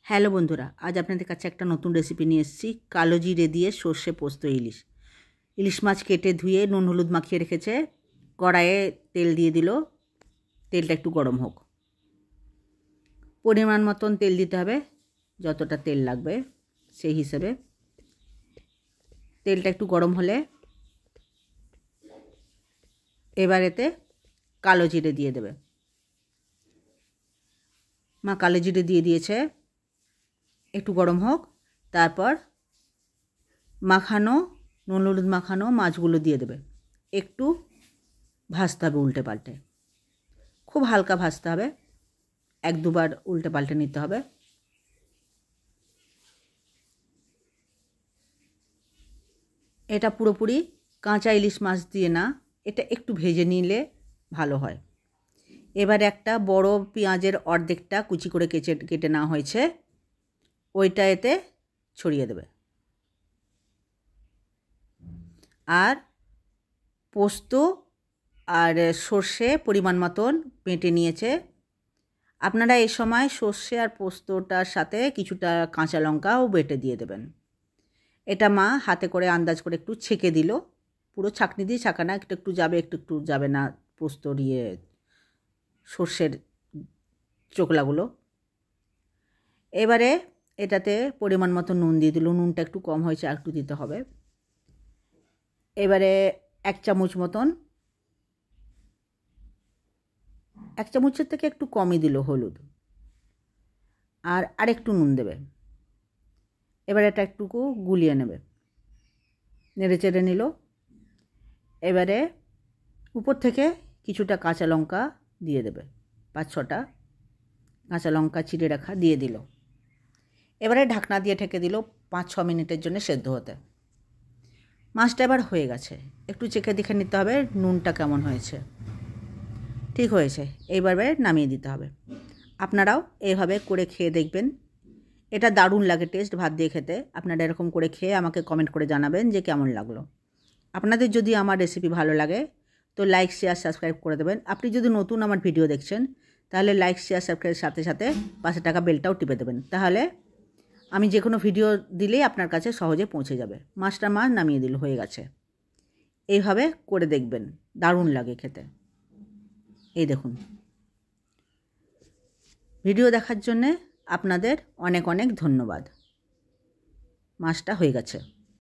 Hello বন্ধুরা, আজ আপনাদের কাছে একটা নতুন রেসিপি নিয়ে এসেছি। কালো জিরে দিয়ে সর্ষে পোস্ত ইলিশ। ইলিশ মাছ কেটে ধুয়ে নুন হলুদ মাখিয়ে রেখেছে। কড়াইয়ে তেল দিয়ে দিল। তেলটা একটু গরম হোক। পরিমাণ মতন তেল দিতে হবে, যতটা তেল লাগবে সেই হিসেবে। তেলটা একটু গরম হলে এবার এতে কালো জিরে দিয়ে দেবে। মা কালো জিরে দিয়ে দিয়েছে। একটু গরম হোক, তারপর মাখানো নুন হলুদ মাখানো মাছগুলো দিয়ে দেবে। একটু ভাজতে হবে উল্টে পাল্টে, খুব হালকা ভাজতে হবে, এক দুবার উল্টে পাল্টে নিতে হবে। এটা পুরোপুরি কাঁচা ইলিশ মাছ দিয়ে না, এটা একটু ভেজে নিলে ভালো হয়। এবার একটা বড় পেঁয়াজের অর্ধেকটা কুচি করে কেটে নেওয়া হয়েছে, ওইটা এতে ছড়িয়ে দেবে। আর পোস্ত আর সর্ষে পরিমাণ মতন বেটে নিয়েছে। আপনারা এই সময় সর্ষে আর পোস্তটার সাথে কিছুটা কাঁচা লঙ্কাও বেটে দিয়ে দেবেন। এটা মা হাতে করে আন্দাজ করে একটু ছেঁকে দিল। পুরো ছাঁকনি দিয়ে ছাঁকা না, একটু একটু যাবে একটু যাবে না পোস্তর সর্ষের চোকলাগুলো। এবারে এটাতে পরিমাণ মতো নুন দিয়ে দিল। নুনটা একটু কম হয়েছে, আর একটু দিতে হবে। এবারে এক চামচের থেকে একটু কমই দিল হলুদ, আর আরেকটু নুন দেবে। এবার এটা একটুকু গুলিয়ে নেবে, নেড়ে চেড়ে নিল। এবারে উপর থেকে কিছুটা কাঁচা লঙ্কা দিয়ে দেবে, 5-6টা কাঁচা লঙ্কা চিড়ে রাখা দিয়ে দিল। এবারে ঢাকনা দিয়ে ঢেকে দিল 5-6 মিনিটের জন্য সেদ্ধ হতে। মাছটা এবার হয়ে গেছে, একটু চেখে দেখে নিতে হবে নুনটা কেমন হয়েছে। ঠিক হয়েছে, এইবারে নামিয়ে দিতে হবে। আপনারাও এইভাবে করে খেয়ে দেখবেন, এটা দারুণ লাগে টেস্ট ভাত দিয়ে খেতে। আপনারা এরকম করে খেয়ে আমাকে কমেন্ট করে জানাবেন যে কেমন লাগলো। আপনাদের যদি আমার রেসিপি ভালো লাগে তো লাইক শেয়ার সাবস্ক্রাইব করে দেবেন। আপনি যদি নতুন আমার ভিডিও দেখছেন তাহলে লাইক শেয়ার সাবস্ক্রাইবের সাথে সাথে পাশে টাকা বেলটাও টিপে দেবেন, তাহলে আমি যে কোনো ভিডিও দিলেই আপনার কাছে সহজে পৌঁছে যাবে। মাছটা নামিয়ে দিল, হয়ে গেছে। এইভাবে করে দেখবেন, দারুণ লাগে খেতে। এই দেখুন, ভিডিও দেখার জন্যে আপনাদের অনেক অনেক ধন্যবাদ। মাছটা হয়ে গেছে।